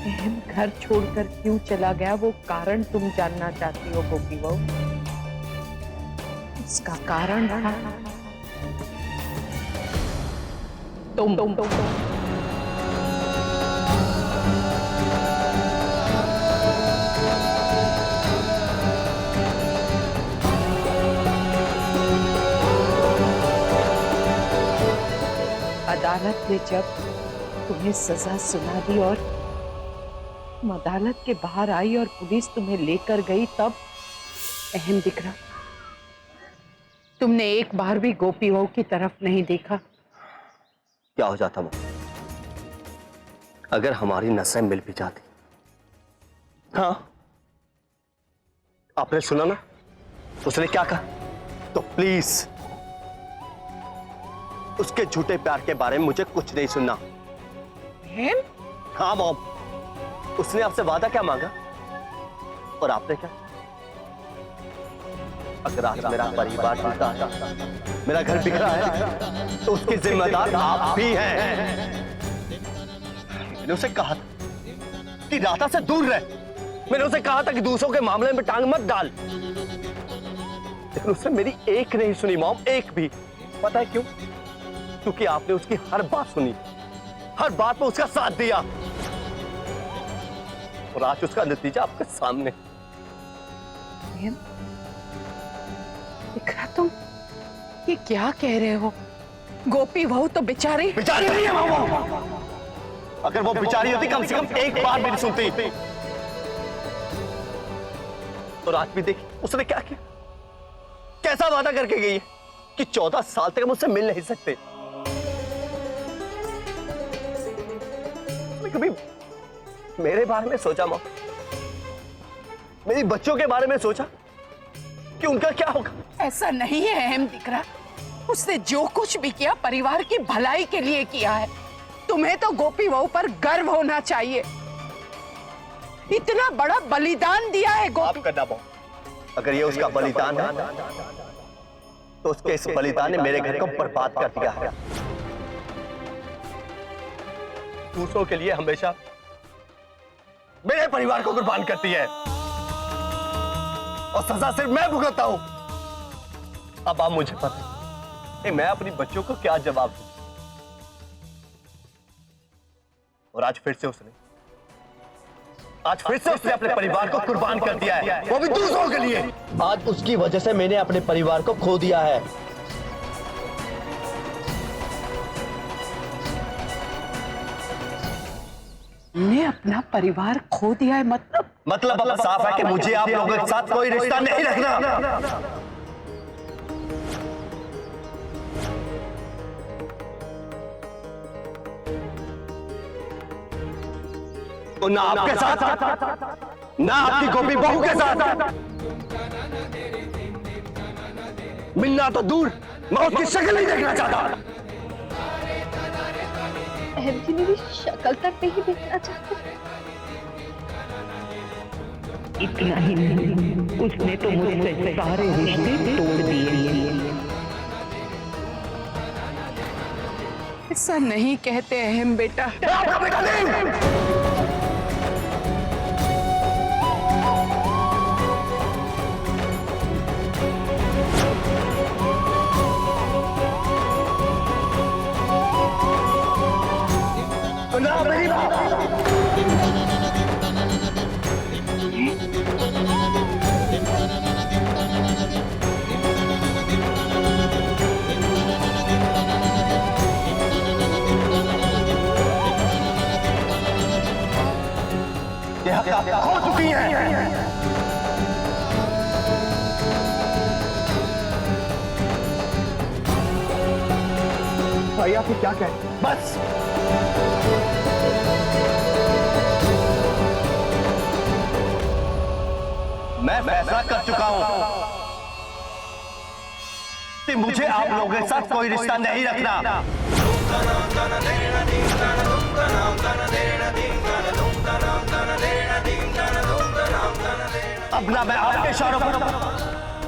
अहम घर छोड़कर क्यों चला गया, वो कारण तुम जानना चाहती हो गोपी बहू? उसका कारण था तुम। अदालत ने जब तुम्हें सजा सुना दी और तुम अदालत के बाहर आई और पुलिस तुम्हें लेकर गई, तब अहम दिख रहा, तुमने एक बार भी गोपी बहू की तरफ नहीं देखा। क्या हो जाता वो अगर हमारी नसें मिल भी जाती? हाँ, आपने सुना ना उसने क्या कहा? तो प्लीज उसके झूठे प्यार के बारे में मुझे कुछ नहीं सुनना। हाँ मॉम, उसने आपसे वादा क्या मांगा और आपने क्या? अगर आज मेरा परिवार टूटा है, मेरा घर बिखरा है, तो उसकी जिम्मेदार आप भी हैं। मैंने उसे कहा था कि राधा से दूर रहे, मैंने उसे कहा था कि दूसरों के मामले में टांग मत डाल, लेकिन उसने मेरी एक नहीं सुनी मॉम, एक भी। पता है क्यों? क्योंकि आपने उसकी हर बात सुनी, हर बात में उसका साथ दिया, और आज उसका नतीजा आपके सामने। दिखरा, तुम ये क्या कह रहे हो? गोपी बहू तो बेचारी नहीं है मामा। अगर वो बेचारी होती कम से कम एक बार मेरी सुनती। तो आज भी देखी उसने क्या किया, कैसा वादा करके गई है कि 14 साल तक हम उससे मिल नहीं सकते। कभी मेरे बारे में सोचा माँ? मेरी बच्चों के बारे में सोचा कि उनका क्या होगा? ऐसा नहीं है अहम दिख रहा, उसने जो कुछ भी किया परिवार की भलाई के लिए किया है। तुम्हें तो गोपी बहू पर गर्व होना चाहिए, इतना बड़ा बलिदान दिया है गोपी। करना बहु, अगर ये उसका बलिदान है तो उसके इस बलिदान ने मेरे घर को बर्बाद कर दिया है। दूसरों के लिए हमेशा मेरे परिवार को कुर्बान करती है और सजा सिर्फ मैं भुगतता हूं। अब आप मुझे पता है मैं अपनी बच्चों को क्या जवाब दूं। और आज फिर से उसने अपने परिवार को कुर्बान कर दिया है, वो भी दूसरों के लिए। आज उसकी वजह से मैंने अपने परिवार को खो दिया है। ने अपना परिवार खो दिया है? मतलब अब साफ है कि मुझे आप लोगों के साथ कोई रिश्ता नहीं रखना। तो ना आपके साथ, ना आपकी गोपी बहू के साथ। मिलना तो दूर, मैं उसकी शक्ल नहीं देखना चाहता। अहम जी मेरी शक्ल तक नहीं देखना चाहते। इतना ही नहीं, उसने तो मुझसे सारे रिश्ते तोड़ दिए। ऐसा नहीं कहते अहम बेटा। बेटा नहीं। ना मेरी बात। ये हक आप खो चुकी हैं। भाई आप क्या कहें? बस मैं फैसला कर चुका हूं कि मुझे आप लोगों के साथ कोई रिश्ता नहीं रखना। अब ना मैं आपके इशारों पर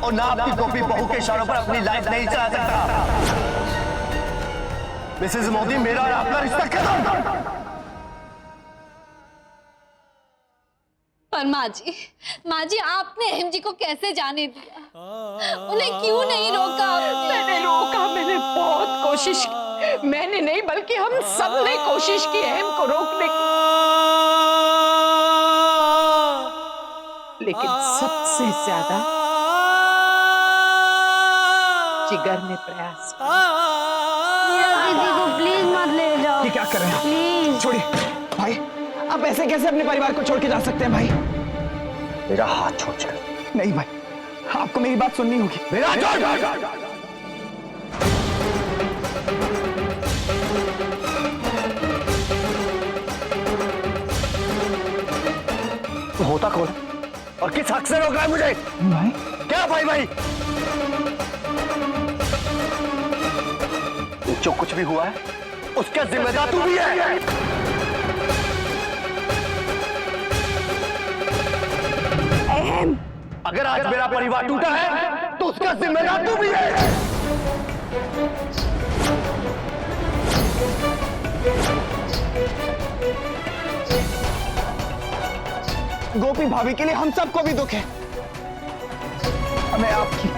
और ना आपकी गोपी बहू के इशारों पर अपनी लाइफ नहीं चला सकता। मिसेस मोदी, मेरा और आपका रिश्ता खत्म। पर माँ जी आपने अहम जी को कैसे जाने दिया? उन्हें क्यों नहीं रोका आपने? मैंने रोका, मैंने बहुत कोशिश की। मैंने नहीं बल्कि हम सब ने कोशिश की अहम को रोकने की, लेकिन सबसे ज्यादा जिगर ने प्रयास किया। दीदी को प्लीज मत ले जाओ। ये क्या कर रहे हैं? प्लीज छोड़िए भाई, आप ऐसे कैसे अपने परिवार को छोड़ के जा सकते हैं भाई? मेरा हाथ छोड़ चल। नहीं भाई, आपको मेरी बात सुननी होगी। मेरा हाथ छोड़। तू होता कौन है और किस हक से रोक रहा है मुझे? भाई क्या भाई भाई? जो कुछ भी हुआ है उसका जिम्मेदार तू भी है। अहम, अगर आज मेरा परिवार टूटा है तो उसका जिम्मेदार तू भी है। गोपी भाभी के लिए हम सबको भी दुख है। हमें आपकी,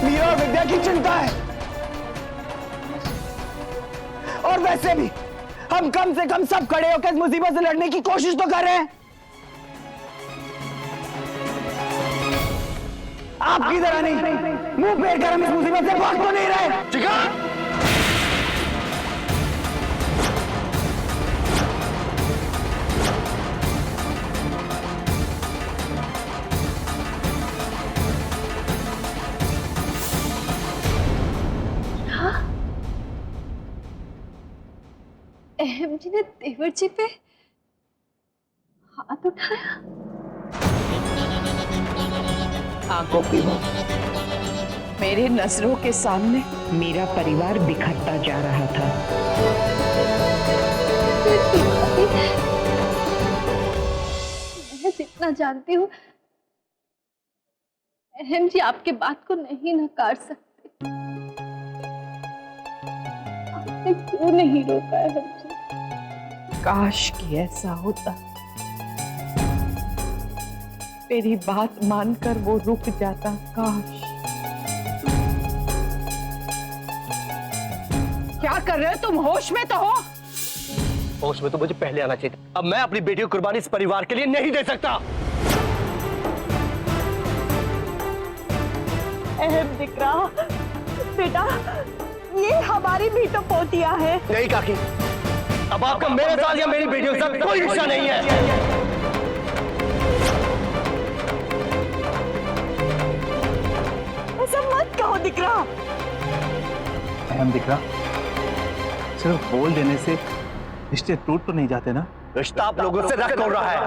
मीरा और विद्या की चिंता है। और वैसे भी हम कम से कम सब खड़े होकर इस मुसीबत से लड़ने की कोशिश तो कर रहे हैं। आपकी तरह नहीं, मुंह फेर कर हम इस मुसीबत से भाग तो नहीं रहे। जिगर! अहम जी ने देवर जी पे हाथ उठाया? हाँ गोपी बहू, मेरे नजरों के सामने मेरा परिवार बिखरता जा रहा था। मैं जितना जानती हूँ अहम जी आपके बात को नहीं नकार सकते। आपने क्यों नहीं रोका अहम जी? काश कि ऐसा होता, मेरी बात मानकर वो रुक जाता। काश। क्या कर रहे हो तुम? होश में तो हो। होश में तो मुझे पहले आना चाहिए था। अब मैं अपनी बेटी की कुर्बानी इस परिवार के लिए नहीं दे सकता। अहम दिकरा, बेटा ये हमारी भी तो पोतिया है। नहीं काकी, अब आपका मेरे साथ या मेरी बेटियों के साथ कोई रिश्ता नहीं है। ऐसा मत कहो दिकरा। अहम दिख रहा, सिर्फ बोल देने से रिश्ते टूट तो नहीं जाते ना? रिश्ता आप लोगों से रख तोड़ रहा है।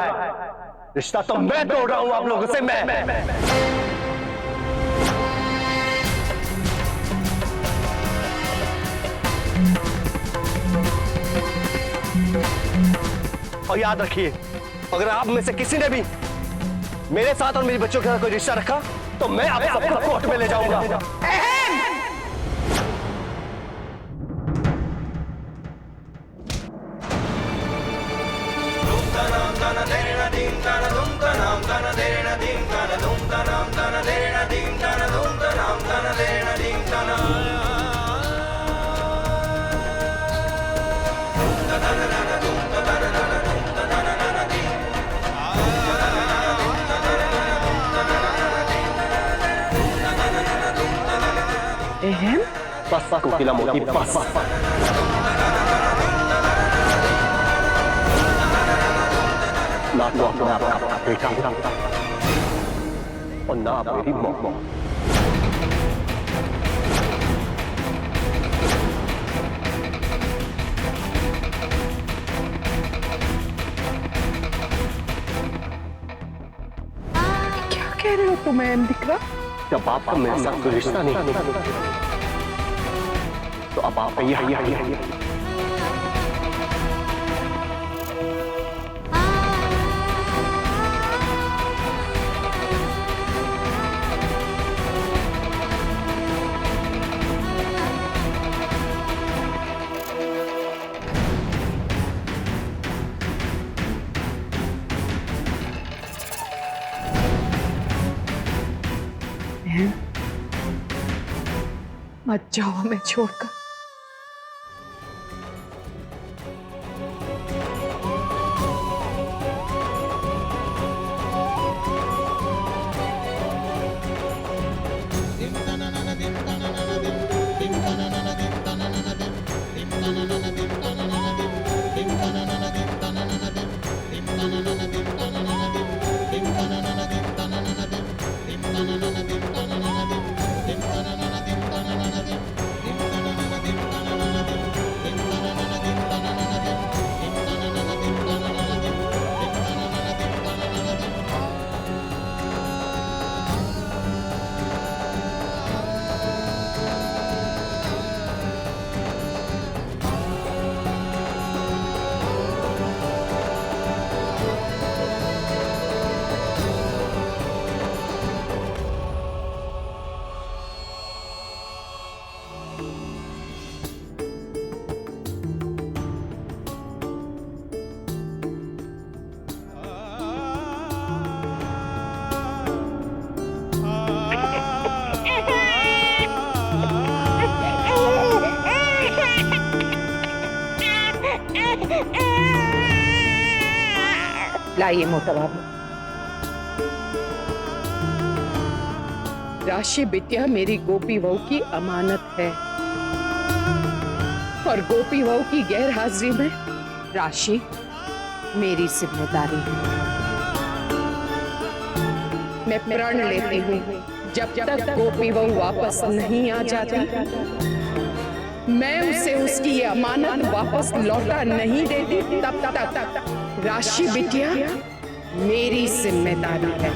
रिश्ता तो मैं तोड़ रहा हूं आप लोगों से। मैं और याद रखिए, अगर आप में से किसी ने भी मेरे साथ और मेरी बच्चों के साथ कोई रिश्ता रखा तो मैं आप सबको कोर्ट में ले जाऊंगा। अहम, बस कोकिला मोती बस। ना तो अपना आपका बेटा और ना मेरी मौत। क्या कह रहे हो तुम अहम दिकरा? जब आपका मेरे साथ कोई रिश्ता नहीं तो अब आप ये मत जाओ हमें छोड़कर। लाइए मोटा बाबू। राशि बिटिया मेरी गोपी बहू की अमानत है और गोपी बहू की गैर हाजिरी में राशि मेरी जिम्मेदारी है। मैं प्रण लेती हूँ जब तक गोपी बहू वापस नहीं आ जाती मैं उसे उसकी ये अमानत वापस लौटा नहीं देती तब तक राशि बिटिया मेरी जिम्मेदारी है।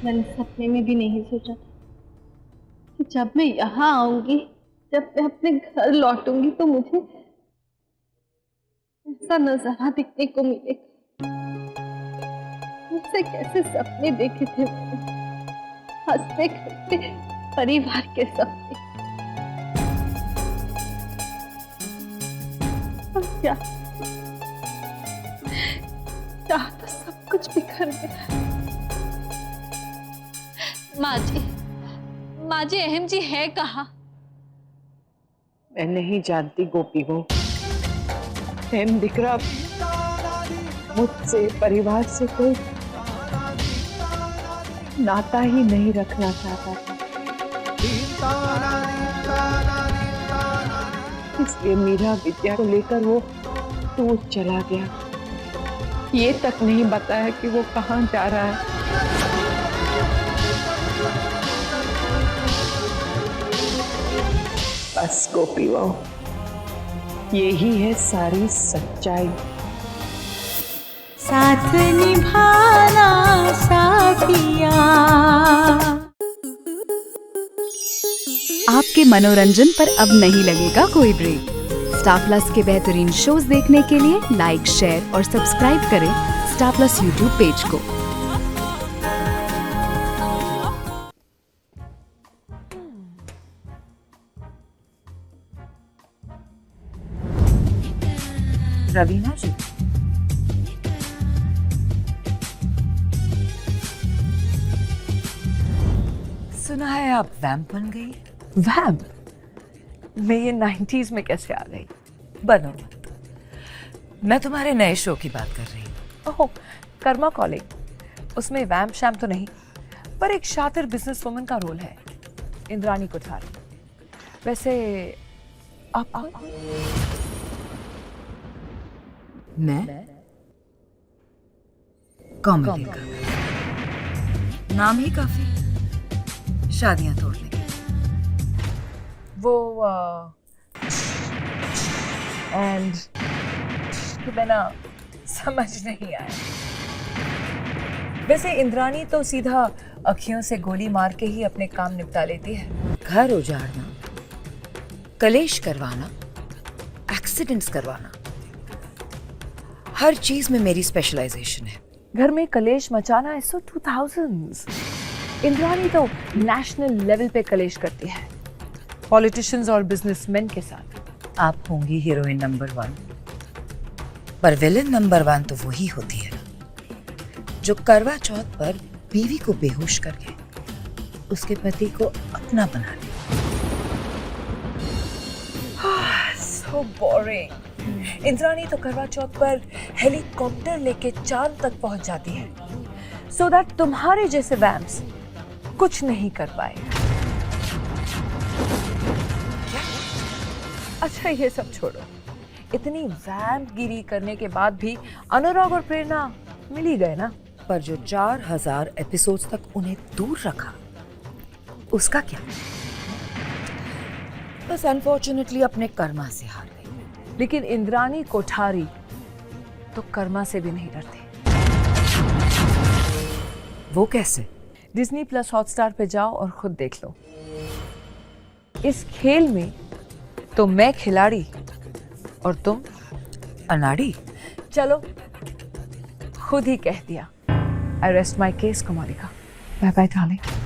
मैंने सपने में भी नहीं सोचा था कि जब मैं यहाँ आऊंगी, जब मैं अपने घर लौटूंगी तो मुझे ऐसा नजारा दिखने को मिलेगा। मुझसे कैसे सपने देखे थे मैंने, हंसते खेलते परिवार के सपने, और क्या तो सब कुछ बिखर गया। माँ जी अहम जी है कहाँ? मैं नहीं जानती गोपी बहू। अहम दिकरा मुझसे परिवार से कोई नाता ही नहीं रखना चाहता था, इसलिए मीरा विद्या को लेकर वो दूर चला गया। ये तक नहीं बताया कि वो कहाँ जा रहा है। बस गोपी बहू, यही है सारी सच्चाई। साथ निभाना साथिया। आपके मनोरंजन पर अब नहीं लगेगा कोई ब्रेक। स्टार प्लस के बेहतरीन शोज देखने के लिए लाइक, शेयर और सब्सक्राइब करें स्टार प्लस यूट्यूब पेज को। रवीना जी, सुना है आप वैम्प बन गई। वैम्प? मैं ये 90s में कैसे आ गई? बनो मत, मैं तुम्हारे नए शो की बात कर रही हूँ। ओह, कर्मा कॉलिंग। उसमें वैम्प शैम तो नहीं, पर एक शातिर बिजनेस वुमन का रोल है, इंद्रानी कोठारी। वैसे आप मैं कॉमेडी का, नाम ही काफी शादियां तोड़ने के। वो एंड कि मैं ना समझ नहीं आया। वैसे इंद्रानी तो सीधा अखियों से गोली मार के ही अपने काम निपटा लेती है। घर उजाड़ना, कलेश करवाना, एक्सीडेंट्स करवाना, हर चीज में मेरी स्पेशलाइजेशन है। घर में कलेश मचाना इज सो 2000s। इंद्रानी तो नेशनल लेवल पे कलेश करती है, पॉलिटिशियंस और बिजनेसमैन के साथ। आप होंगी हीरोइन नंबर 1, पर विलन नंबर 1 तो वही होती है ना जो करवा चौथ पर बीवी को बेहोश करके उसके पति को अपना बना ले। So boring। इंद्राणी तो करवा चौथ पर हेलीकॉप्टर लेके चांद तक पहुंच जाती है so that तुम्हारे जैसे वैम्स कुछ नहीं कर पाए। अच्छा ये सब छोड़ो, इतनी वैम्पगिरी करने के बाद भी अनुराग और प्रेरणा मिल ही गए ना। पर जो 4000 एपिसोड्स तक उन्हें दूर रखा उसका क्या? बस अनफॉर्चुनेटली अपने कर्मा से हार गई। लेकिन इंद्राणी कोठारी तो कर्मा से भी नहीं डरते। वो कैसे? डिज्नी प्लस हॉटस्टार पे जाओ और खुद देख लो। इस खेल में तो मैं खिलाड़ी और तुम अनाड़ी। चलो खुद ही कह दिया। I rest my case Kumarika. Bye bye darling.